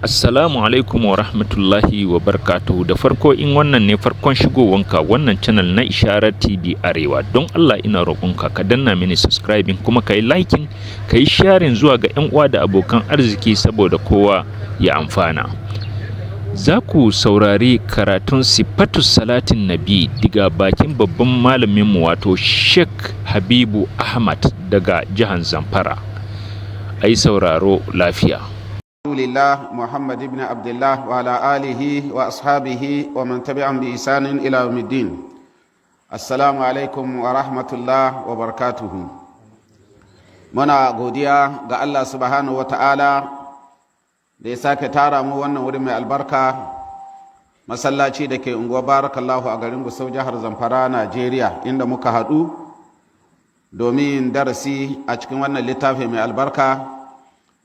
Assalamu alaikum wa rahmatullahi wa barakatuhu. Da farko in wannan ne farkon shigowanka wannan channel na Ishara TV Arewa, don Allah ina roƙonka ka danna mini subscribing kuma ka yi liking, ka yi sharing zuwa ga 'yan uwa da abokan arziki saboda kowa ya amfana. Za ku saurari karatun Sifatus Salatin Nabi daga bakin babban malaminmu wato Sheikh Habibu Ahmad daga jihar Zamfara. Ai sauraro lafiya. Alhamdulillah Muhammad ibn Abdullah wa ala alihi wa ashabihi wa man tabi'ahum bi ihsanin ila yawmiddin. Assalamu alaikum wa rahmatullah wa barakatuhu. Muna godiya ga Allah subhanahu wa ta'ala da ya sake tara mu wannan wuri mai albarka, masallaci da ke unguwar Barakallahu a garin Gusau, jihar Zamfara, Najeriya, inda muka haɗu domin darasi a cikin wannan littafi mai albarka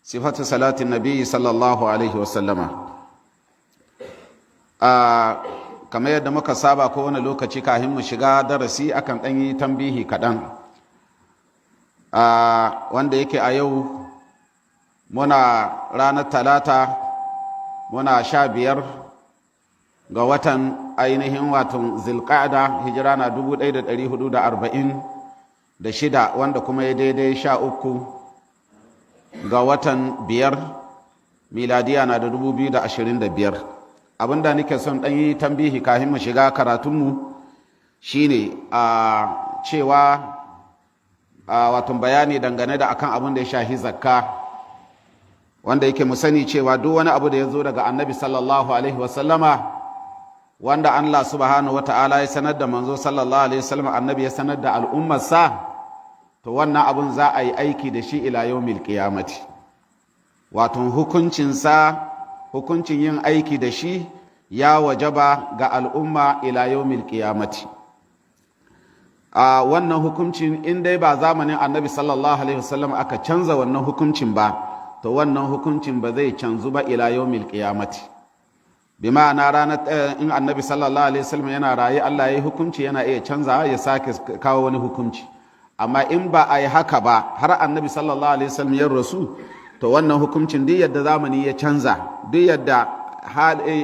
sifatu salatin nabi sallallahu alaihi wasallama. Kamar yadda muka saba kowane lokaci kafin mu shiga darasi akan ɗan yi tambihi kaɗan, wanda yake a yau muna ranar talata, muna 15 ga watan ainihin watan zilƙa'ada, hijira na 1446, wanda kuma ya daidai 13 ga watan 5 miladiya na da 2025. Abinda nake son ɗan yi tambihi kafin mu shiga karatunmu shine cewa watan bayani dangane da akan abin da ya shahi zakka, wanda yake mu sani cewa duk wani abu da ya zo daga annabi sallallahu alaihi wasallama, wanda Allah subhanahu wa ta'ala ya sanar da manzo sallallahu alaihi wasallam, annabi ya sanar da al'ummarsa, to wannan abun za a yi aiki da shi ila yawmil qiyamati. Wato hukuncin yin aiki da shi ya wajaba ga al'umma ila yawmil qiyamati. Wannan hukuncin in dai ba zamanin annabi sallallahu alaihi wasallam aka canza wannan hukuncin ba, to wannan hukuncin ba zai canzu ba ila yawmil qiyamati. Bi ma'ana ranar in annabi sallallahu alaihi wasallam yana raye, Allah ya yi hukunci, yana iya canza ya sake kawo wani hukunci. Amma in ba a yi haka ba har annabi sallallahu alaihi wasallam ya rasu, to wannan hukuncin duk yadda zamani ya canza, duk yadda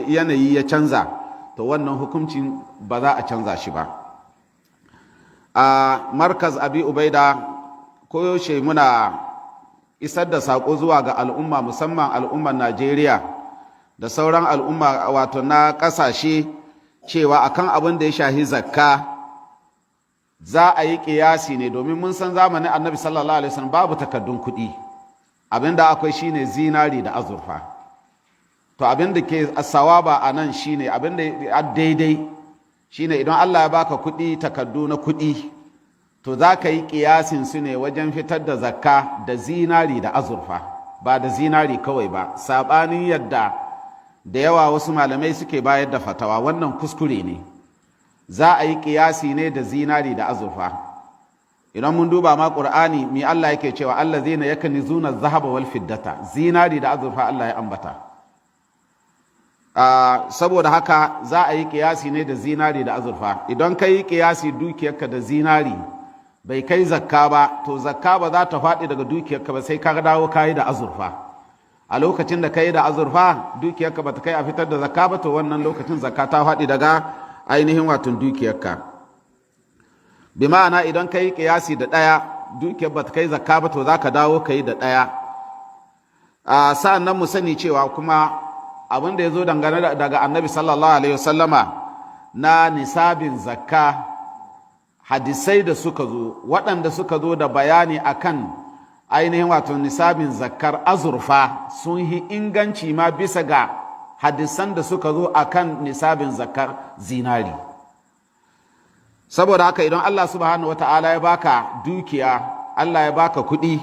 yanayi ya canza, to wannan hukuncin ba za a canza shi ba. A markaz Abi Ubaida koyaushe muna isar da saƙo zuwa ga al'umma, musamman al'ummar Najeriya da sauran al'umma wato na ƙasashe, cewa akan abin da ya shahi zakka za a yi ƙiyasi ne, domin mun san zamanin annabi sallallahu alaihi wasallam babu takardun kuɗi, abinda akwai shine zinari da azurfa. To abinda ke sawaba a nan shine, abinda daidai shine, idan Allah ya baka kuɗi, takardu na kuɗi, to za ka yi ƙiyasin su ne wajen fitar da zakka da zinari da azurfa, ba da zinari kawai ba, saɓanin yadda da yawa wasu malamai suke bayar da fatawa. Wannan kuskure ne. Za a yi ƙiyasi ne da zinari da azurfa. Idan mun duba ma ƙur'ani, mi Allah yake cewa allazina yakunizuna zahaba wal fiddata, zinari da azurfa Allah ya ambata. Saboda haka za a yi ƙiyasi ne da zinari da azurfa. Idan ka yi ƙiyasi dukiyarka da zinari bai kai zakka ba, to zakka ba za ta faɗi daga dukiyarka ba sai ka dawo ka yi da azurfa. A lokacin da ka yi da azurfa dukiyarka ba ta kai a fitar da zakka ba, to wannan lokacin zakka ta faɗi daga ainihin watan dukiyarka. Bi ma'ana idan ka yi ƙiyasi da ɗaya, dukiyar ba ta kai zakka ba, to za ka dawo ka yi da ɗaya. Sa'an nan mu sani cewa kuma abin da ya zo dangane daga annabi sallallahu alaihi wasallama na nisabin zakka, hadisai da suka zo, waɗanda suka zo da bayani akan ainihin wato nisabin zakkar azurfa, sun yi inganci ma bisa ga hadisan da suka zo akan nisabin zakar zinari. Saboda haka idan Allah subhanahu wata'ala ya baka dukiya, Allah ya baka kuɗi,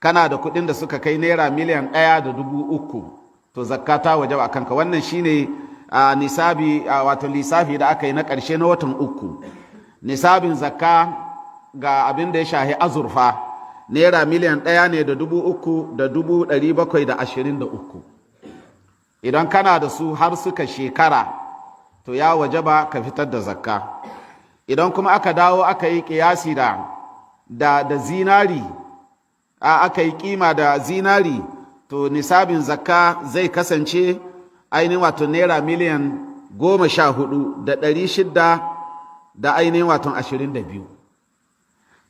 kana da kuɗin da suka kai naira miliyan 1.3, to zakka ta wajaba akan ka. Wannan shine nisabi, wato lissafi da aka yi na ƙarshe na watan 3. Nisabin zakka ga abin da ya shahi azurfa naira miliyan 1,300,723. Idan kana da su har suka shekara, to ya wajaba ka fitar da zakka. Idan kuma aka dawo aka yi ƙiyasi da zinari, aka yi kima da zinari, to to nisabin zakka zai kasance ainihin wato naira miliyan 14,600 da ainihin wato 22.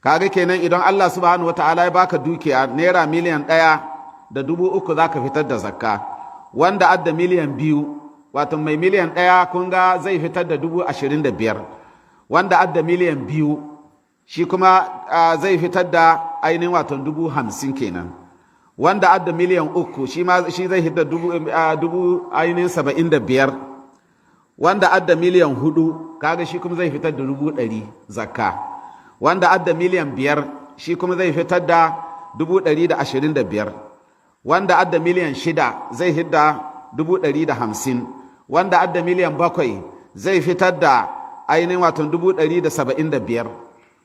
Kaga kenan idan Allah subhanahu wata'ala ya baka dukiya naira miliyan 1,300,000 za ka fitar da zakka, wanda adda miliyan 2 wato mai miliyan 1 kun ga zai fitar da 25,000, wanda adda miliyan 2 shi kuma zai fitar da ainihin wato 50,000 kenan, wanda adda miliyan 3 shi zai fitar da 75,000, wanda adda miliyan 4 kaga shi kuma zai fitar da 100,000 zakka, wanda adda miliyan 5 shi kuma zai fitar da 125,000, wanda adda miliyan 6 zai fitar da 150,000, wanda adda miliyan 7 zai fitar da ainihin wato 175,000,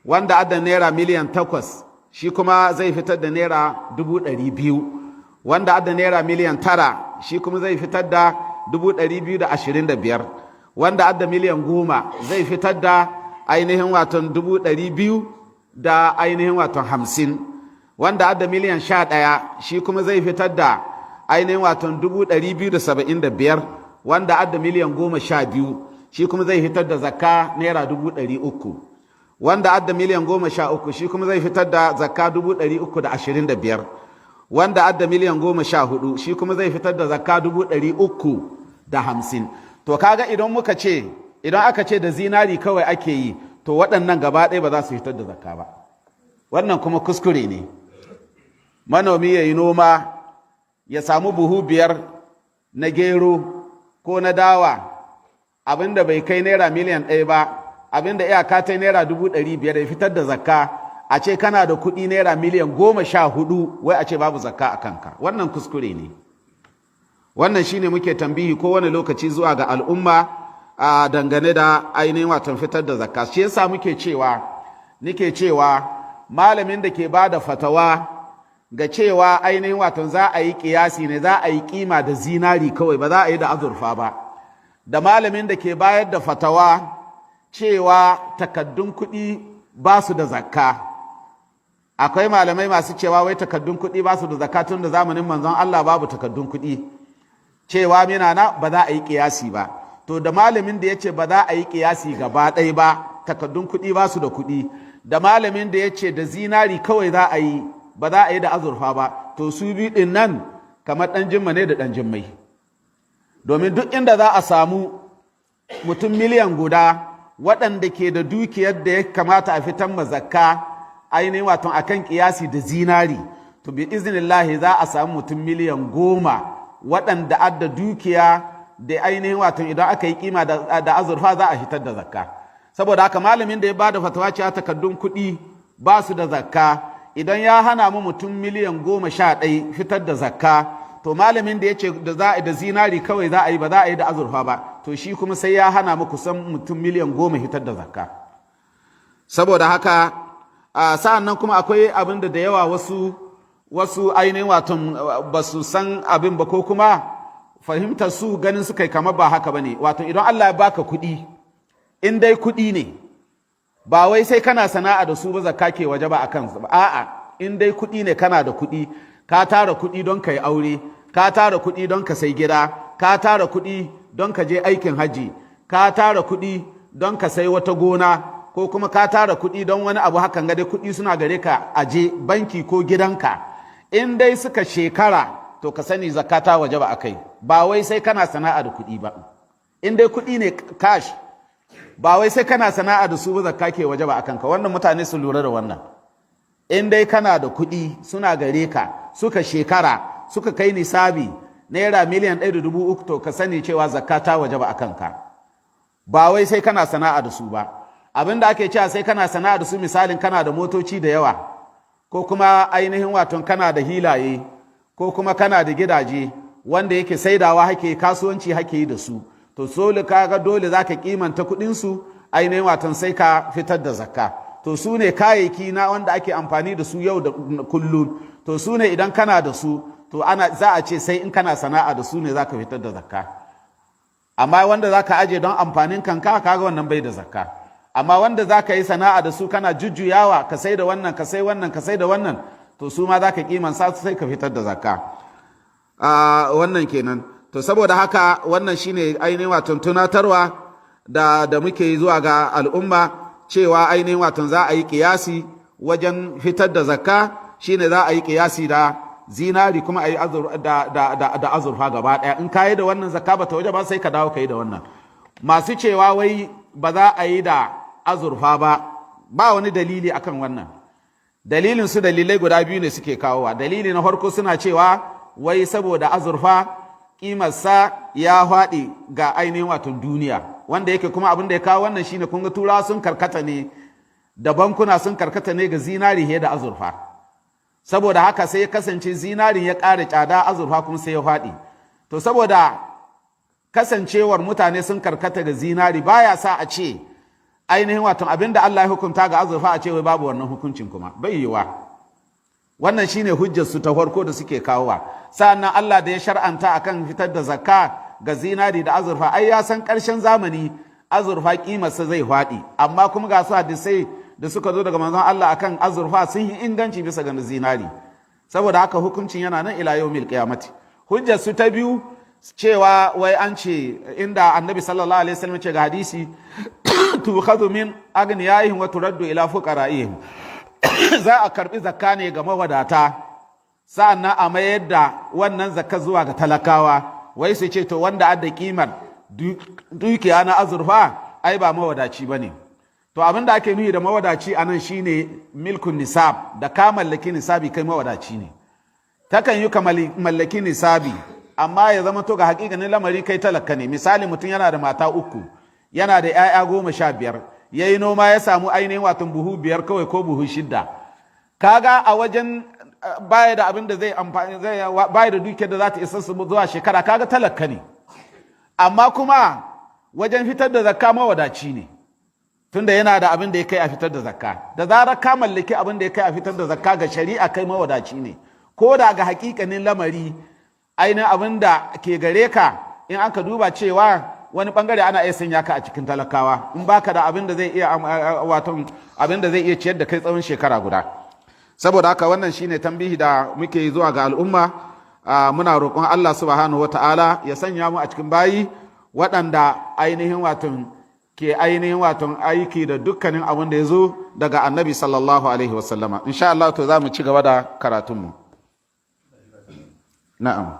wanda adda naira miliyan 8 shi kuma zai fitar da naira 200,000, wanda adda naira miliyan 9 shi kuma zai fitar da 225,000, wanda adda miliyan 10 zai fitar da ainihin wato 200,000 da ainihin wato 50, wanda adda miliyan 11 shi kuma zai fitar da ainihin wato 275,000, wanda adda miliyan 12 shi kuma zai fitar da zakka naira 300,000, wanda adda miliyan 13 shi kuma zai fitar da zakka 325,000, wanda adda miliyan 14 shi kuma zai fitar da zakka 350,000. To kaga idan aka ce da zinari kawai ake yi, to waɗannan gaba ɗaya ba za su fitar da zakka ba. Wannan kuma kuskure ne. Manomi ya yi noma ya samu buhu 5 na gero ko na dawa, abinda bai kai naira miliyan 1 ba, abinda iyaka ta naira 500,000 ya fitar da zakka, a ce kana da kuɗi naira miliyan 14 wai a ce babu zakka a kanka. Wannan kuskure ne. Wannan shine muke tambihi kowane lokaci zuwa ga al'umma a dangane da ainihin watan fitar da zakka. Shi yasa nike cewa malamin da ke ba da fatawa ga cewa ainihin watan za a yi kiyasi ne, za a yi kima da zinari kawai, ba za a yi da azurfa ba, da malamin da ke bayar da fatawa cewa takaddun kuɗi ba su da zakka. Akwai malamai masu cewa wai takaddun kuɗi ba su da zakka tun da zamanin manzon Allah babu takaddun kuɗi, cewa minana ba za a yi kiyasi ba. To da malamin da ya ce ba za a yi kiyasi gaba ɗaya ba, takaddun kuɗi ba su da kuɗi, da malamin da ya ce da zinari kawai za a yi, ba za a yi da azurfa ba, to su biyu ɗin nan kamar ɗan jimma ne da ɗan jimmai. Domin duk inda za a samu mutum miliyan guda waɗanda ke da dukiyar da ya kamata a fitar ma zakka ainihin wato akan kiyasi da zinari, to bi iznillahi za a samu mutum miliyan 10 waɗanda adda dukiya da ainihin wato idan aka yi kima da azurfa za a fitar da zakka. Saboda haka malamin da ya bada fatawa cewa takaddun kuɗi ba su da zakka, idan ya hana mu mutum miliyan 11 fitar da zakka, to malamin da ya ce da zinari kawai za a yi, ba za a yi da azurfa ba, to shi kuma sai ya hana mu kusan mutum miliyan 10 fitar da zakka. Saboda haka sa'an nan kuma akwai abin da yawa wasu ainihin wato ba su san abin ba, ko kuma fahimtar su ganin su kai kamar ba haka ba ne. Wato idan Allah ya baka kuɗi, in dai kuɗi ne, ba wai sai kana sana'a da su ba zakka ke waje ba a kansu ba, a'a, in dai kuɗi ne, kana da kuɗi, ka tara kuɗi don ka yi aure, ka tara kuɗi don ka sai gida, ka tara kuɗi don ka je aikin haji, ka tara kuɗi don ka sai wata gona, ko kuma ka tara kuɗi don wani abu hakan ga dai kuɗi suna gare ka aje banki ko gidanka, in dai suka shekara to ka sani zakka ta waje ba akai, ba wai sai kana sana'a da kuɗi ba. In dai kuɗi ne cash, ba wai sai kana sana'a da su ba zakka ke waje ba akan ka. Wannan mutane su lura da wannan. In dai kana da kuɗi suna gare ka, suka shekara, suka kai nisabi naira miliyan 1,300,000, to ka sani cewa zakka ta waje ba akan ka, ba wai sai kana sana'a da su ba. Abin da ake cewa sai kana sana'a da su, misalin kana da motoci da yawa, ko kuma ainihin waton kana da hilaye, ko kuma kana da gidaje wanda yake saidawa hake, kasuwanci hake yi da su, to sole kaga dole zaka kimanta kuɗin su ainihin waton sai ka fitar da zakka. To su ne kayayyaki na wanda ake amfani da su yau da kullum, to su ne idan kana da su, to za a ce sai in kana sana'a da su ne zaka fitar da zakka. Amma wanda zaka aje don amfanin kanka, kaga wannan bai da zakka. Amma wanda zaka yi sana'a da su, kana jujjuyawa, ka sai da wannan, ka sai wannan, ka sai da wannan, to su ma zaka kimansa sai ka fitar da zakka. wannan kenan. To saboda haka wannan shine ainihin wato tunatarwa da muke yi zuwa ga al'umma cewa ainihin wato za a yi kiyasi wajen fitar da zakka, shine za a yi kiyasi da zinari kuma a yi da azurfa gaba ɗaya. In ka yi da wannan zakka ba ta waje ba sai ka dawo ka yi da wannan. Masu cewa wai ba za a yi da azurfa ba wani dalili akan wannan. Dalilin su dalilai guda biyu ne suke kawowa. Dalili na farko suna cewa wai saboda azurfa kimarsa ya faɗi ga ainihin wato duniya, wanda yake kuma abin da ya kawo wannan shine kun ga turawa sun karkata ne da bankuna sun karkata ne ga zinari he da azurfa, saboda haka sai ya kasance zinarin ya ƙara tsada, azurfa kuma sai ya faɗi. To saboda kasancewar mutane sun karkata ga zinari baya sa a ce ainihin wato abin da Allah ya hukunta ga azurfa a ce wai babu wannan hukuncin, kuma bai yiwa. Wannan shine hujjar su ta farko da suke kawowa. Sa'annan Allah da ya shar'anta akan fitar da zakka ga zinari da azurfa, ai ya san ƙarshen zamani azurfa kimarsa zai faɗi, amma kuma ga su hadisai da suka zo daga manzon Allah akan azurfa sun yi inganci bisa ga zinari. Saboda haka hukuncin yana nan ila yawmil qiyamati. Hujjar su ta biyu cewa wai an ce inda Annabi sallallahu alaihi wasallam ce ga hadisi tukhadhu min aghniyahim wa turaddu ila fuqara'ihim, za a karbi zakka ne ga mawadata sa'annan a mayar da wannan zakka zuwa ga talakawa. Wai su ce to wanda adda kimar dukiya na azurfa ai ba mawadaci bane. To abin da ake nufi da mawadaci anan shine milkun nisab, da ka mallaki nisabi kai mawadaci ne. Takan yi ka mallaki nisabi amma ya zama to ga hakikanin lamari kai talaka ne. Misali mutum yana da mata 3, yana da 'ya'ya 15, yayi noma ya samu ainihin watan buhu 5 kawai ko buhu 6, kaga a wajen baya da abin da zai amfani, baya da dukiyar da za ta isa su zuwa shekara, kaga talaka ne. Amma kuma wajen fitar da zakka mawadaci ne, tunda yana da abin da ya kai a fitar da zakka. Da zarar ka mallaki abin da ya kai a fitar da zakka ga shari'a kai mawadaci ne, ko da ga hakikanin lamari ainihin abin da ke gare ka in aka duba cewa wani bangare ana iya sanya ka a cikin talakawa in baka da abin da zai iya wato abin da zai iya ciyar da kai tsawon shekara guda. Saboda haka wannan shine tambihi da muke zuwa ga al'umma. Muna roƙon Allah subhanahu wata'ala ya sanya mu a cikin bayi waɗanda ainihin wato ke ainihin wato aiki da dukkanin abin da ya zo daga Annabi sallallahu alaihi wasallama. Insha Allah to za mu ci gaba da karatunmu. Na'am.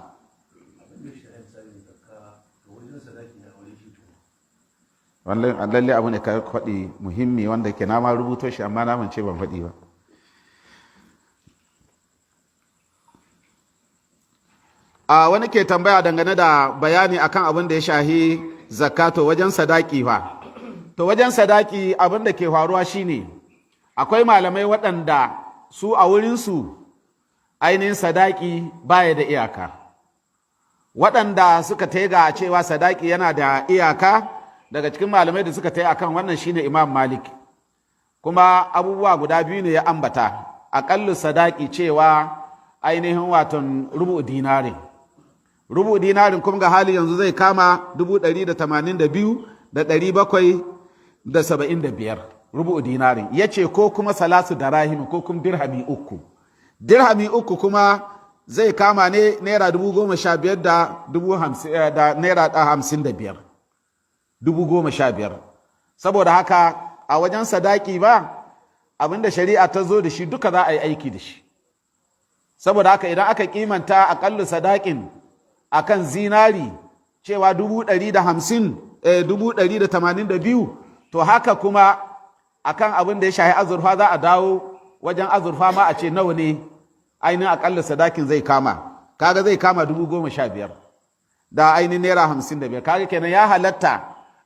Lalle abu ne ka faɗi muhimmi wanda ke nama rubuto shi amma na ce ban faɗi ba. Wani ke tambaya dangane da bayani akan abin da ya shahi zakato wajen sadaki fa. To wajen sadaki abin da ke faruwa shine akwai malamai waɗanda su a wurinsu ainihin sadaki baya da iyaka. Waɗanda suka taiga cewa sadaki yana da iyaka daga cikin malamai da suka tai akan wannan shine Imam Malik. Kuma abubuwa guda biyu ne ya ambata. Aƙallu sadaki cewa ainihin waton rubu dinarin. Rubu dinarin kuma ga hali yanzu zai kama 182,775 rubu dinarin. Ya ce ko kuma salasu darahim ko kuma dirhami 3. Dirhami 3 kuma zai kama ne naira 15,000 da naira 55. 15,000. Saboda haka a wajen sadaki ba abinda shari'a ta zo da shi duka za a yi aiki da shi. Saboda haka idan aka kimanta aƙallu sadakin akan zinari cewa 182,000 to haka kuma akan abin da ya shahi azurfa za a dawo wajen azurfa ma a ce nawa ne ainihin aƙalla sadakin zai kama. Kaga zai kama 15,000 da ainihin naira 55. Kaga kenan ya halatta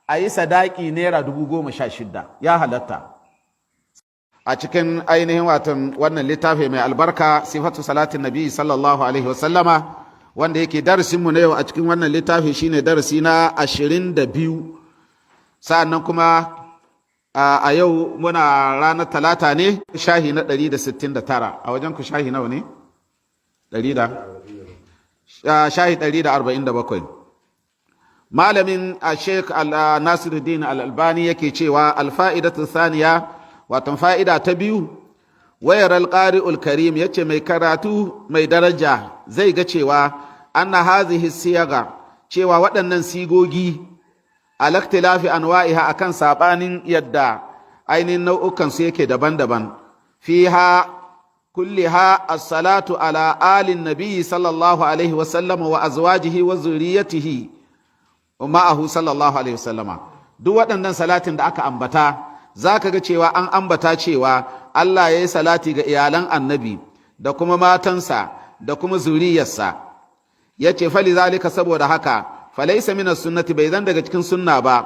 a yi sadaki naira 16,000 ya halatta. A cikin ainihin watan wannan littafi mai albarka sifatu salatin nabi sallallahu alaihi wasallama wanda yake darasinmu na yau a cikin wannan littafi shine darasi na 22. Sa'annan kuma a yau muna ranar talata ne shahi na 169. A wajen ku shahi nawa ne? Shahi 147. Malamin a Sheikh Nasiruddin Al-Albani yake cewa alfa'idatu thaniya watan fa'ida ta biyu wayar alƙari'ul karim yace mai karatu mai daraja zai ga cewa anna hadhihi siyaga cewa waɗannan sigogi alaktilafi anwa'iha akan sabanin yadda ainihin nau'ukan su yake daban-daban fiha kulliha as-salatu ala alin nabiyyi sallallahu alaihi wasallam wa azwajihi wa zurriyyatihi wa ma'ahu sallallahu alaihi wasallama. Duk waɗannan salatin da aka ambata zaka ga cewa an ambata cewa Allah ya yi salati ga iyalan annabi da kuma matansa da kuma zuriyarsa. Yace fali zalika saboda haka falaysa min as-sunnati bai zan daga cikin sunna ba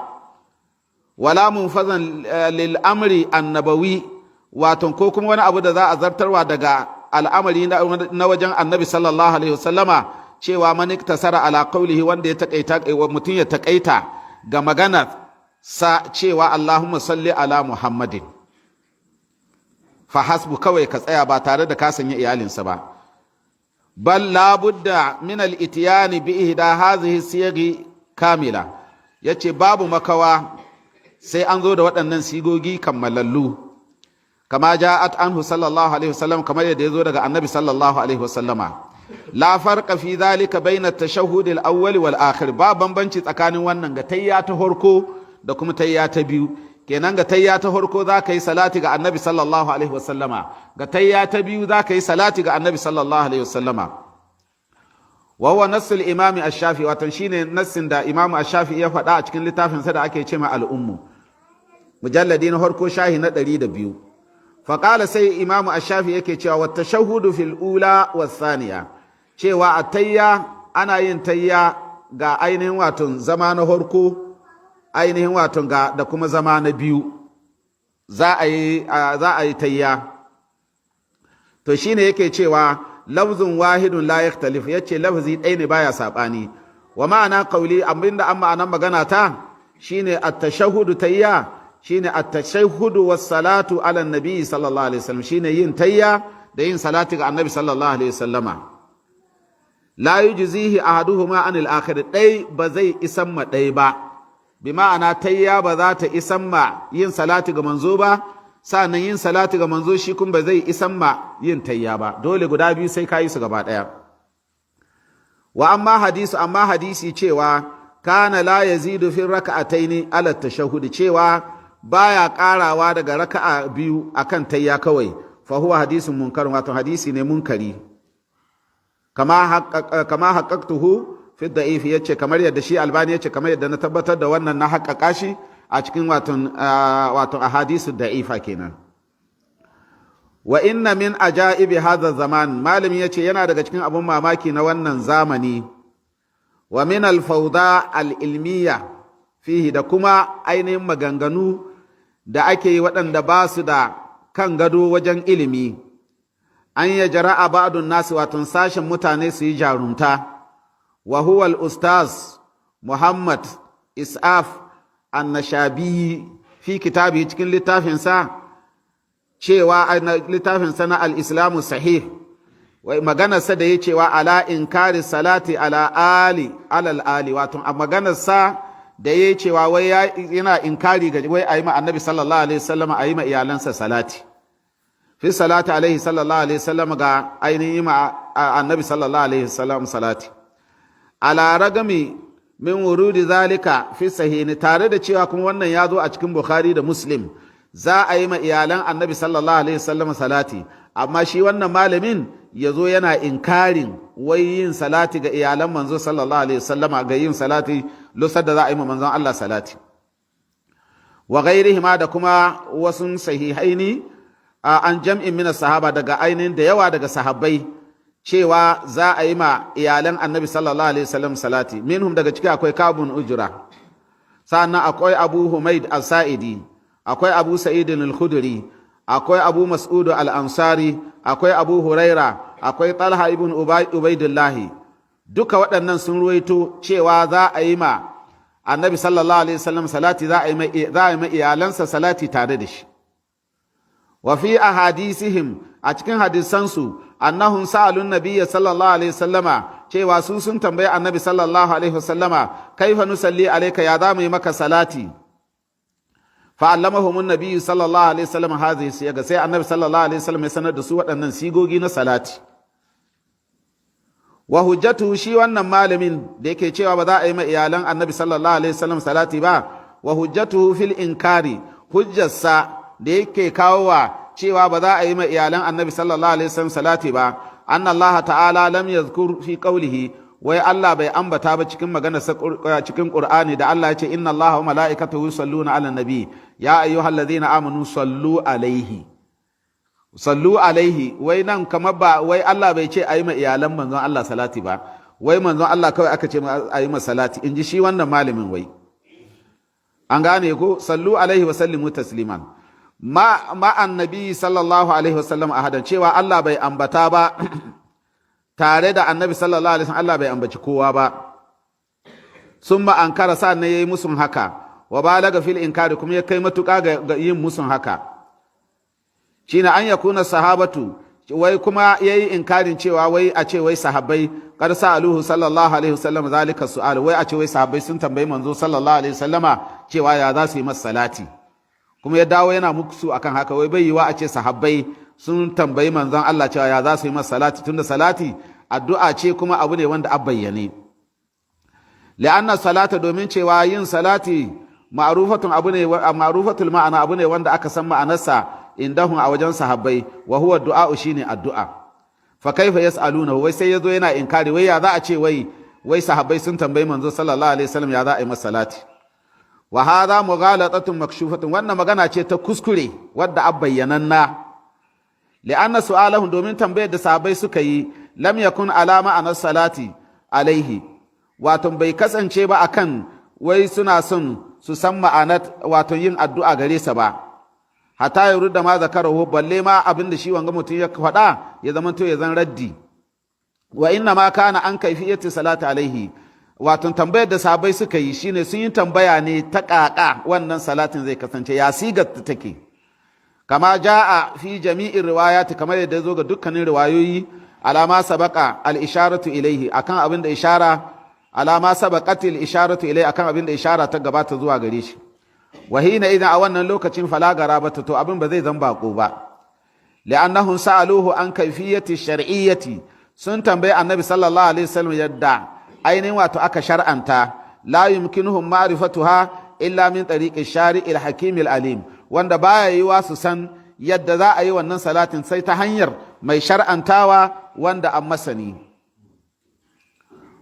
wala munfazan lil amri annabawi wato ko kuma wani abu da za a zartarwa daga al'amari na wajen annabi sallallahu alaihi wasallama cewa man iktasara ala qawlihi wanda ya takaita mutum ya takaita ga magana sa cewa Allahumma salli ala Muhammadin fa hasbu kawai ka tsaya ba tare da ka sanya iyalinsa ba bal la budda min al itiyani bi ihda hadhihi siyagi kamila yace babu makawa sai an zo da waɗannan sigogi kammalallu kama ja'at anhu sallallahu alaihi wasallam kamar yadda yazo daga annabi sallallahu alaihi wasallama la farqa fi dhalika bayna at-tashahhud al-awwal wal akhir ba bambanci tsakanin wannan ga tayya ta farko da kuma tayya ta biyu kenan ga tayya ta farko zaka yi salati ga annabi sallallahu alaihi wasallama ga tayya ta biyu zaka yi salati ga annabi sallallahu alaihi wasallama wa huwa nass al-imam ash-shafi'i wato shine nassin da imam ash-shafi'i ya faɗa a cikin littafin sa da ake cewa al-ummu mujalladi na farko shahi na 102 faqala sai imam ash-shafi'i yake cewa wa tashahhudu fil ula was thaniya cewa atayya ana yin tayya ga ainihin wato zama na farko ainihin wato ga da kuma zama na biyu za a yi tayya to shine yake cewa lafzun wahidun la yakhtalif yace lafzi ɗaya ne baya sabani wa ma'ana qawli abinda an ma'anan magana ta shine at-tashahhudu tayya shine at-tashahhudu was-salatu ala an-nabi sallallahu alaihi wasallam shine yin tayya da yin salati ga annabi sallallahu alaihi wasallama la yujzihi ahaduhuma anil akhir dai ba zai isan ma dai ba bi ma'ana tayya ba za ta isan ma yin salati ga manzo ba sa'annan yin salati ga manzo shi kun ba zai isan ma yin tayya ba dole guda biyu sai kayi su gaba daya wa amma hadisi cewa kana la yazidu fi rak'ataini ala tashahhud cewa baya karawa daga raka'a biyu akan tayya kawai fa huwa hadisun munkar wato hadisi ne munkari kama haqqaqtuhu fi da'if yace kamar yadda shi albani yace kamar yadda na tabbatar da wannan na haƙƙaƙa shi a cikin wato ahadisu da'ifa kenan wa inna min ajaibi hadha zaman malami yace yana daga cikin abun mamaki na wannan zamani wa min al-fawda al-ilmiya fihi da kuma ainihin maganganu da ake yi waɗanda ba su da kan gado wajen ilimi an ya jara'a ba'dun nasu wato sashen mutane su yi jarumta wa huwa al-ustaz Muhammad Is'af annashabi fi kitabi cikin littafinsa cewa littafinsa na al-islamu sahih wai maganarsa da ya cewa ala inkari salati ala ali wato a maganarsa da ya cewa wai yana inkari ga wai ayi ma annabi sallallahu alaihi wasallam ayi ma iyalansa salati fi salati alaihi sallallahu alaihi wasallam ga ainihin ma annabi sallallahu alaihi wasallam salati ala ragami min wurudi zalika fi sahihi tare da cewa kuma wannan ya zo a cikin Bukhari da Muslim za a yi ma iyalan Annabi sallallahu alaihi wasallam salati amma shi wannan malamin ya zo yana inkarin wai yin salati ga iyalan manzo sallallahu alaihi wasallama ga yin salati lusar da za a yi ma manzon Allah salati wa ghairihima da kuma wasu sahihaini an jam'in min sahaba daga ainihin da yawa daga sahabbai cewa za a yi ma iyalan annabi sallallahu alaihi wasallam salati minhum daga ciki akwai kabun ujra sannan akwai abu humaid al-sa'idi akwai abu sa'id al-khudri akwai abu mas'ud al-ansari akwai abu huraira akwai talha ibn ubaidillah duka waɗannan sun ruwaito cewa za a yi ma annabi sallallahu alaihi wasallam salati za a yi ma iyalansa salati tare da shi wa fi ahadisihim a cikin hadisansu annahum sa'alun nabiyya sallallahu alaihi wasallama cewa su sun tambayi annabi sallallahu alaihi wasallama kaifa nusalli alayka ya zamu yi maka salati fa allamahum an-nabiy sallallahu alaihi wasallam hadhihi siyaga sai annabi sallallahu alaihi wasallam ya sanar da su waɗannan sigogi na salati wa hujjatu shi wannan malamin da yake cewa ba za a yi ma iyalan annabi sallallahu alaihi wasallam salati ba, wa hujjatu fil inkari, hujjarsa da yake kawowa cewa ba za a yi ma iyalan annabi sallallahu alaihi wasallam salati ba, anna Allah ta'ala lam yazkur fi qawlihi, wai Allah bai ambata ba cikin magana cikin Qur'ani da Allah ya ce inna Allah wa mala'ikatahu yusalluna 'alan nabi ya ayyuhalladhina amanu sallu alaihi wai nan kamar ba wai Allah bai ce ayi ma iyalan manzon Allah salati ba, wai manzon Allah kawai aka ce ayi ma salati, inji shi wannan malamin. Wai an gane ko, sallu alaihi wa sallimu tasliman ma annabi sallallahu alaihi wa sallam ahadan, cewa Allah bai ambata ba tare da annabi sallallahu alaihi wasallam, Allah bai ambaci kowa ba. Summa ankara sa'an yayi musun haka, wa balaga fil inkari, kuma ya kai matuƙa ga yin musun haka, shine an yakuna sahabatu, wai kuma yayi inkarin cewa wai a ce wai sahabbai qad sa'aluhu sallallahu alaihi wasallam zalika su'al, wai a ce wai sahabbai sun tambayi manzo sallallahu alaihi wasallama cewa ya za su yi masa salati, kuma ya dawo yana muku akan haka, wai bai yiwa a ce sahabbai sun tambayi manzon Allah cewa ya za su yi masa salati, tunda salati addu'a ce kuma abu ne wanda a bayyane. Li'anna salata, domin cewa yin salati ma'rufatun abu ne, ma'rufatul ma'ana abu ne wanda aka san ma'anarsa indahum a wajen sahabbai, wa huwa du'a shine addu'a. Fa kaifa yas'aluna, wai sai yazo yana inkari, wai ya za a ce wai sahabbai sun tambayi manzo sallallahu alaihi wasallam ya za a yi masa salati. Wa hadha mughalatatun makshufatun, wannan magana ce ta kuskure wadda a bayyananna. Li'anna su'alahum, domin tambayar da sahabbai suka yi, lam yakun ala ma'anar salati alaihi, wato bai kasance ba akan wai suna son su san ma'anar wato yin addu'a gare sa ba, hatta ya rudda ma zakarahu, balle ma abin da shi wanga mutum ya faɗa ya zama to ya zan raddi. Wa inna ma kana an kaifiyati salati alaihi, wato tambayar da sahabbai suka yi shine sun yi tambaya ne ta ƙaƙa wannan salatin zai kasance, ya sigar ta take, kama ja'a fi jami'in riwayati, kamar yadda zo ga dukkanin riwayoyi, alama sabaka al-isharatu ilaihi, akan abin da ishara, alama sabaqatil isharatu ilaihi, akan abin da ishara ta gabata zuwa gare shi. Wa hina idan a wannan lokacin fala garabata, to abin ba zai zan bako ba. Li'annahum sa'aluhu an kayfiyati shar'iyyati, sun tambayi annabi sallallahu alaihi wasallam yadda ainihin wato aka shar'anta, la yumkinuhum ma'rifatuha illa min tariqi shari'il hakimil alim, wanda baya yiwa su san yadda za a yi wannan salatin sai ta hanyar mai shar'antawa wanda an masani.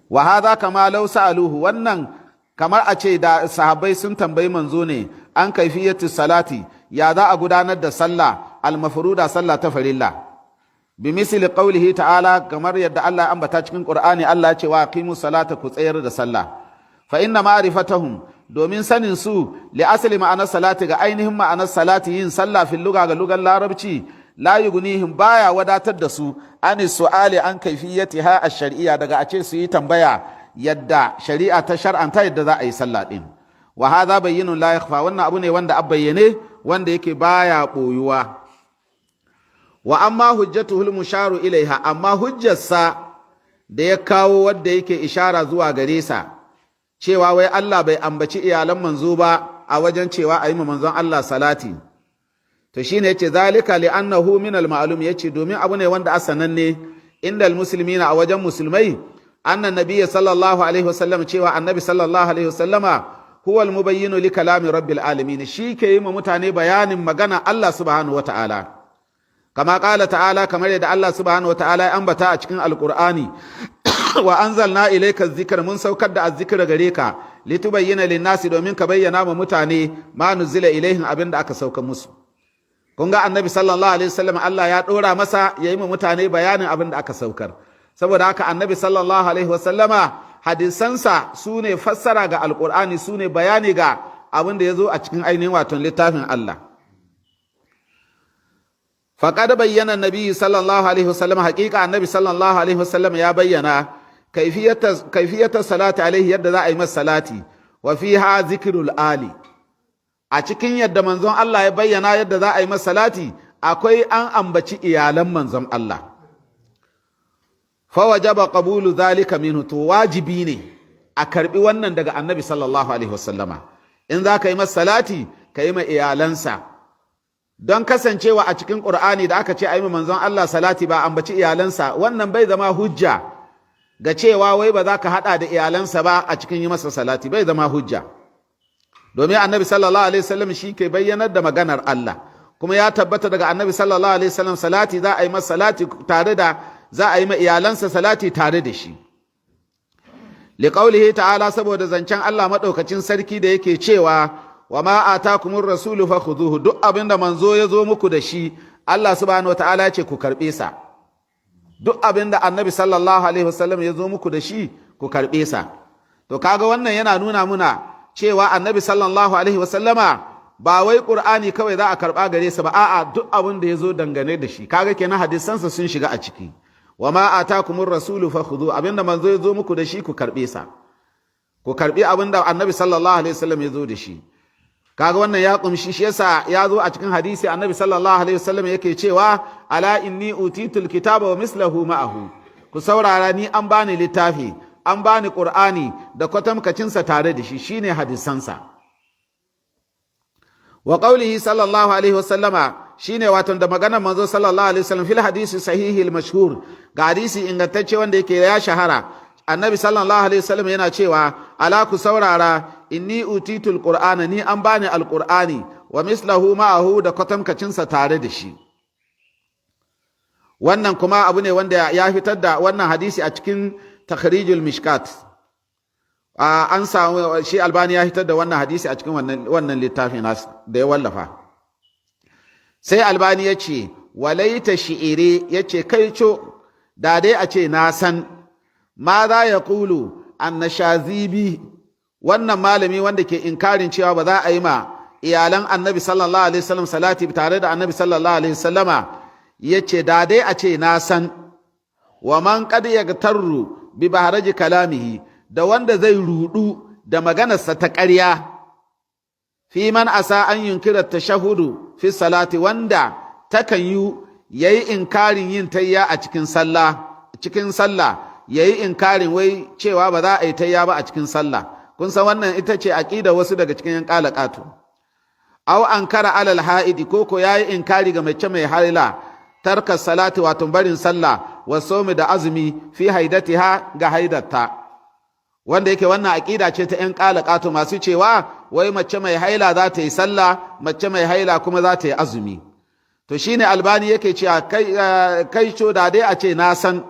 Wa hadha kama law sa'aluhu, wannan kamar a ce da sahabbai sun tambayi manzo ne an kaifiyatu salati, ya za a gudanar da sallah al-mafruda, sallah ta farilla, bi misli qawlihi ta'ala, kamar yadda Allah ya ambata cikin Qur'ani, Allah ya ce wa aqimus salata, ku tsayar da sallah. Fa inna ma'rifatahum, domin sanin su li asali ma'anar salati, ga ainihin ma'anar salati, yin sallah fil lugha, ga lugar larabci, la yughnihim, baya wadatar da su an su'ali an kaifiyatiha ash-shar'iyya, daga a ce su yi tambaya yadda shari'a ta shar'anta yadda za a yi sallah din. Wa hadha bayyinun la yakhfa, wannan abu ne wanda a bayyane, wanda yake baya boyuwa. Wa amma hujjatuhul musharu ilaiha, amma hujjarsa da ya kawo wadda yake ishara zuwa gare sa, cewa wai Allah bai ambaci iyalan manzo ba a wajen cewa a yi ma manzon Allah salati, to shine yace zalika li annahu min al ma'lum, yace domin abu ne wanda asananne indal muslimina, a wajen musulmai, annan nabiyyi sallallahu alaihi wasallam, cewa annabi sallallahu alaihi wasallama huwa al mubayyinu li kalami rabbil alamin, shi ke yi ma mutane bayanin magana Allah subhanahu wataala, kama qala ta'ala, kamar yadda Allah subhanahu wataala ya ambata a cikin alqur'ani, wa anzalna ilayka dhikra, mun saukar da azzikra gare ka, litubayyana lin-nasi, domin ka bayyana ma mutane ma nuzila ilaihim, abinda aka sauka musu. Kun ga annabi sallallahu alaihi wasallam, Allah ya dora masa yayi ma mutane bayanin abinda aka saukar, saboda haka annabi sallallahu alaihi wasallama hadisansa su ne fassara ga alqur'ani, su ne bayani ga abinda ya zo a cikin ainihin waton littafin Allah. Faqad bayyana annabi sallallahu alaihi wasallam, haqiqa annabi sallallahu alaihi wasallam ya bayyana kaifiyatar salati alaihi, yadda za a yi masa salati, wa fiha zikrul ali, a cikin yadda manzon Allah ya bayyana yadda za a yi masa salati, akwai an ambaci iyalan manzon Allah. Fa wajaba qabulu zalika minhu, to wajibi ne a karbi wannan daga annabi sallallahu alaihi wasallama, in za ka yi masa salati ka yi ma iyalansa, don kasancewa a cikin Qur'ani da aka ce a yi ma manzon Allah salati ba ambaci iyalansa, wannan bai zama hujja ga cewa wai ba za ka haɗa da iyalansa ba a cikin yi masa salati, bai zama hujja. Domin annabi sallallahu alaihi wasallam shi ke bayyanar da maganar Allah, kuma ya tabbata daga annabi sallallahu alaihi wasallam salati za a yi masa salati tare da za a yi ma iyalansa salati tare da shi. Liqaulihi ta'ala, saboda zancen Allah madaukakin sarki da yake cewa wa ma atakumur rasulu fakhuduhu, duk abinda manzo ya zo muku da shi Allah subhanahu wataala ya ce ku karbe sa. Duk abinda annabi sallallahu alaihi wasallam ya zo muku da shi ku karbe sa. To kaga wannan yana nuna muna cewa annabi sallallahu alaihi wasallama ba wai qur'ani kawai za a karba gare sa ba, a'a duk abin da ya zo dangane da shi, kaga kenan hadisansa sun shiga a ciki. Wa ma atakumur rasulu fakhudhu, abinda manzo ya zo muku da shi ku karbe sa, ku karbi abinda annabi sallallahu alaihi wasallam ya zo da shi. Kaga wannan ya kumshi, shi yasa ya zo a cikin hadisi annabi sallallahu alaihi wasallam yake cewa ala inni utitul kitaba wa mislahu ma'ahu, ku saurara ni an bani littafi, an bani qur'ani da kwatamkacin sa tare da shi, shine hadisansa. Wa qawlihi sallallahu alaihi wasallama, shine wato da maganar manzo sallallahu alaihi wasallam fil hadisi sahihi al mashhur, ga hadisi ingantacce wanda yake ya shahara, annabi sallallahu alaihi wasallam yana cewa ala ku saurara inni utitul qur'ana, ni an bani alqur'ani wa mislahu ma'ahu, da kwatamkacin sa tare da shi. Wannan kuma abu ne wanda ya fitar da wannan hadisi a cikin takhrijul mishkat. An samu shi Albani ya fitar da wannan hadisi a cikin wannan littafin da ya wallafa. Sai Albani ya ce walaita shi'iri, ya ce kai co da dai a ce na san ma za ya kulu annashazibi, wannan malami wanda ke inkarin cewa ba za a yi ma iyalan annabi sallallahu alaihi wasallam salati tare da annabi sallallahu alaihi wasallama, ya ce da dai a ce na san wa man qad yagtarru bi baharaji kalamihi, da wanda zai rudu da maganarsa ta ƙarya, fi man asa an yunkira tashahudu fi salati, wanda takan yi yayi inkarin yin tayya a cikin sallah yayi inkarin wai cewa ba za a yi tayya ba a cikin sallah. Kun san wannan ita ce aqida wasu daga cikin yan qalaqatu. Aw ankara alal haidi, koko yayi inkari ga mace mai haila, tarka salati wato barin sallah, wa sawmi da azumi fi haidatiha ga haidatta, wanda yake wannan aqida ce ta yan qalaqatu masu cewa wai mace mai haila za ta yi sallah, mace mai haila kuma za ta yi azumi. To shine Albani yake cewa kai co da dai a ce na san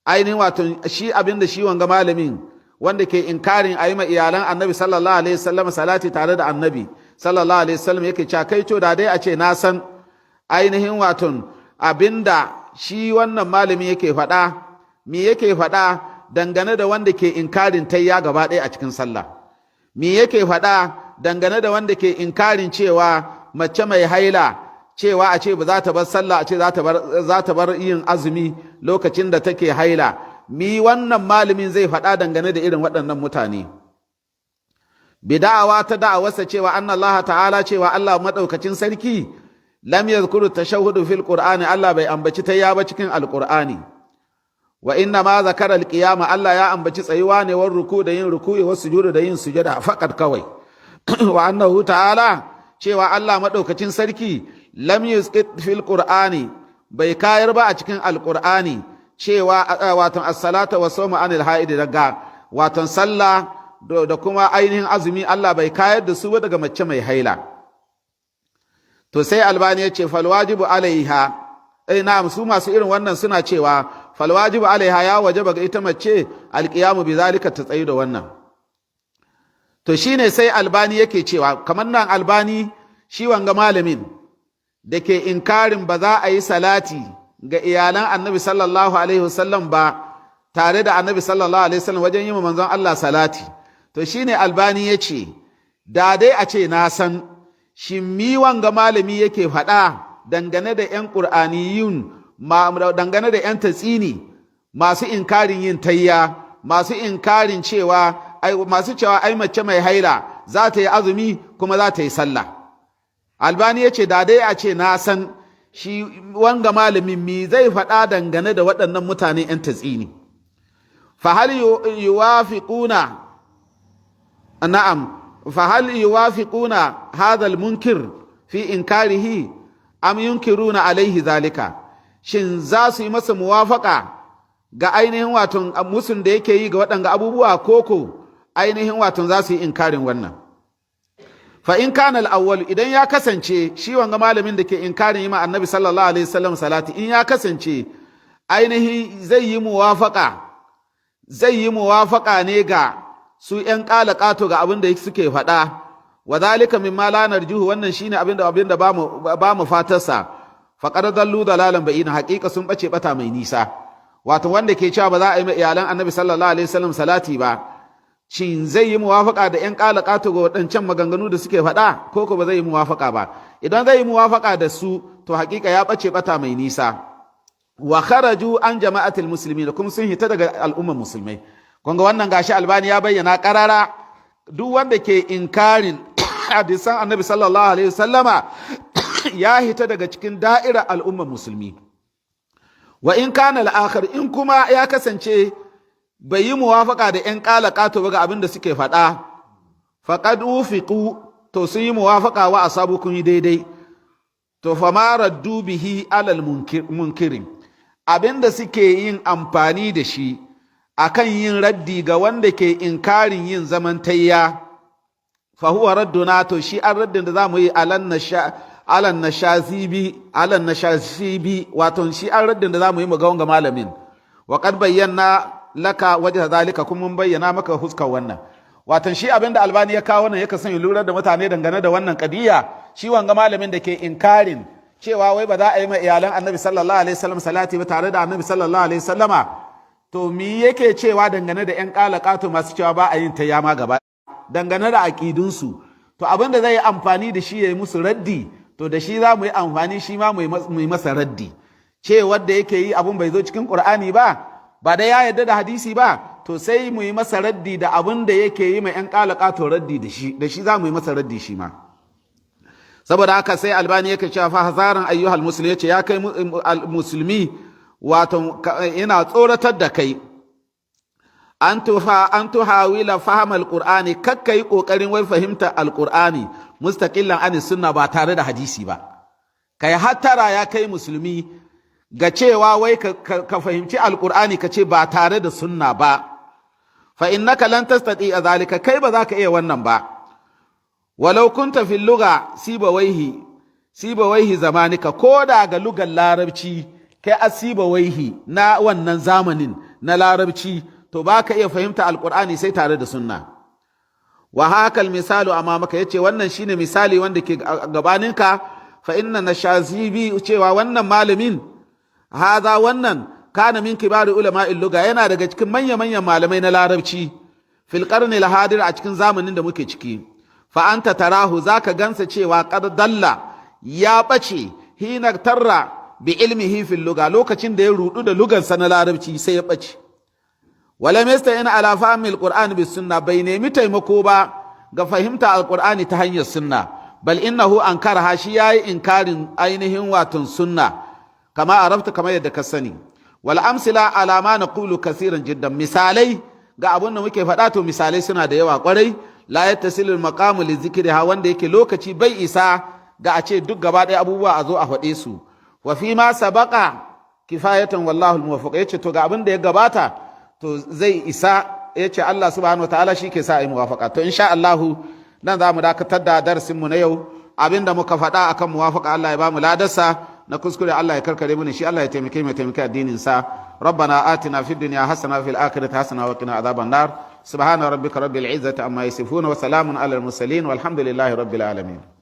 ainihin wato shi abinda shi wanga malamin wanda ke inkarin a yi ma iyalan annabi sallallahu alaihi wasallam salati tare da annabi sallallahu alaihi wasallam yake cewa kai co da dai a ce na san ainihin wato abinda shi wannan malami yake faɗa, me yake faɗa dangane da wanda ke inkarin tayya gaba ɗaya a cikin sallah, me yake faɗa dangane da wanda ke inkarin cewa mace mai haila cewa a ce ba za ta bar sallah, a ce za ta bar yin azumi lokacin da take haila, mi wannan malamin zai faɗa dangane da irin waɗannan mutane. Bida'awa ta da'awarsa cewa anna Allah ta'ala, cewa Allah madaukakin sarki lam yadhkuru tashahhudu fil qur'ani, Allah bai ambaci tayya ba cikin alqur'ani. Wa inna ma zakara alqiyama, Allah ya ambaci tsayuwa ne, war ruku da yin ruku'i, was sujudu da yin sujada faqat kawai. Wa annahu ta'ala, cewa Allah madaukakin sarki lam yusqit fil qur'ani, bai kayar ba a cikin alqur'ani cewa watan as-salata wa sawma anil haidi, daga watan sallah da kuma ainihin azumi Allah bai kayar da su daga mace mai haila. To sai Albani ya ce fal wajibu alaiha, na'am, su masu irin wannan suna cewa fal wajibu alaiha, ya wajaba ga ita mace alqiyamu bi zalika, ta tsayu da wannan. To shine sai Albani yake cewa kamar nan Albani shi wanga malamin da ke inkarin ba za a yi salati ga iyalan annabi sallallahu alaihi wasallam ba tare da annabi sallallahu alaihi wasallam wajen yi manzon Allah salati. To shine Albani ya ce da dai a ce na san shi mi wanga malami yake faɗa dangane da ƴan ƙur'aniyun, dangane da ƴan tatsini masu inkarin yin tayya, masu inkarin cewa masu cewa ai mace mai haila za ta yi azumi kuma za ta yi sallah. Albani ya ce da dai a ce na san shi wanga malamin mi zai faɗa dangane da waɗannan mutane ‘yan tatsini. Fahal yuwafiquna hadal munkir fi inkarihi am yunkiruna alaihi zalika, shin za su yi masa muwafaka ga ainihin wato musun da yake yi ga waɗanga abubuwa koko ainihin wato za su yi inkarin wannan. Fa in kana al-awwal, idan ya kasance shi wanga malamin da ke inkarin yi ma annabi sallallahu alaihi wasallam salati, in ya kasance ainihin zai yi muwafaka ne ga su ƴan ƙato ga abin da suke faɗa, wa zalika mimma la narjuhu, wannan shine abin da ba mu fatarsa, faqad dallu dalalan bayina, haƙiƙa sun bace bata mai nisa. Wato wanda ke cewa ba za a yi ma iyalan annabi sallallahu alaihi wasallam salati ba, shin zai yi muwafaka da ƴan ƙato ga waɗancan maganganu da suke faɗa ko ba zai yi muwafaka ba? Idan zai yi muwafaka da su to haƙiƙa ya bace bata mai nisa. Wa kharaju an jama'atil muslimin, kuma sun hita daga al'ummar musulmai. Kun ga wannan gashi Albani ya bayyana karara, duk wanda ke inkarin hadisan annabi sallallahu alaihi wasallama ya hita daga cikin da'irar al'ummar musulmi. Wa in kana al-akhir, in kuma ya kasance bai yi muwafaka da ƴan ƙato ba ga abin da suke faɗa, faqad ufiqu, to sun yi muwafaka wa asabu kun yi daidai, to fa ma raddu bihi alal munkirin, abin da suke yin amfani da shi akan yin raddi ga wanda ke inkarin yin zaman tayya, fa huwa radduna, to shi an raddin da zamu yi alan nashasibi, wato shi an raddin da zamu yi mu ga wanga malamin. Wa qad bayyana laka wajha zalika, kuma mun bayyana maka huskar wannan. Wato shi abinda Albani ya kawo nan yake son ya lura da mutane dangane da wannan kadiya, shi wanga malamin da ke inkarin cewa wai ba za a yi ma iyalan annabi sallallahu alaihi wasallam salati ba tare da annabi sallallahu alaihi wasallama, to me yake cewa dangane da ƴan ƙato masu cewa ba a yin tayyama gaba dangane da aƙidunsu? To abin da zai yi amfani da shi ya yi musu raddi, to da shi za mu yi amfani shi ma mu yi masa raddi. Ce wadda yake yi abin bai zo cikin Ƙur'ani ba da ya yarda da hadisi ba, to sai mu yi masa raddi da abin da yake yi ma ƴan ƙato raddi da shi za mu yi masa raddi shi ma. Saboda haka sai Albani yake cewa fa hazaran ayyuhal muslim, yace ya kai musulmi, wato ina tsoratar da kai, an tuhawila fahim alqur'ani, kakka yi kokarin wai fahimta alqur'ani mustaqillan an sunna, ba tare da hadisi ba. Kai hattara ya kai musulmi ga cewa wai ka fahimci alqur'ani ka ce ba tare da sunna ba, fa innaka lan tastati zalika, kai ba za ka iya wannan ba. Walau kunta fil lugha sibawaihi zamanika, ko da ga lugar larabci kai asibawaihi na wannan zamanin na larabci, to ba ka iya fahimta alqur'ani sai tare da sunna. Wa hakal misalu amamaka, yace wannan shine misali wanda ke gabaninka, fa inna nashazibi, cewa wannan malamin wannan kana min kibari ulama'il lugha, yana daga cikin manyan malamai na larabci fil qarni al-hadir, a cikin zamanin da muke ciki. Fa anta tarahu, zaka gansa cewa qad dalla, ya bace, hina tarra bi ilmihi fil lugha, lokacin da ya rudu da lugansa na larabci sai ya bace. Wala masta'in ala fahmil qur'ani bis sunna, bai nemi taimako ba ga fahimta alqur'ani ta hanyar sunna, bal innahu ankaraha, shi yayi inkarin ainihin watan sunna, kama arafta, kamar yadda ka sani. Wal amsila ala ma naqulu kaseeran jiddan, misalai ga abun da muke faɗa, to misalai suna da yawa kwarai. La yattasilu al-maqamu li dhikriha, wanda yake lokaci bai isa ga a ce duk gaba ɗaya abubuwa a zo a faɗe su. Wa fi ma sabaqa kifayatan wallahu al-muwaffiq, yace to ga abin da ya gabata to zai isa, yace Allah subhanahu wataala shi ke sa ai muwafaqa. To insha Allah nan za mu dakatar da darasin mu na yau, abinda muka faɗa akan muwafaqa Allah ya ba mu ladarsa, na kuskure Allah ya karkare mu shi, Allah ya taimake mu, taimake addinin sa. ربنا آتنا في الدنيا حسنة وفي الآخرة حسنة وقنا عذاب النار. سبحان ربك رب العزة عما يصفون، وسلام على المرسلين، والحمد لله رب العالمين.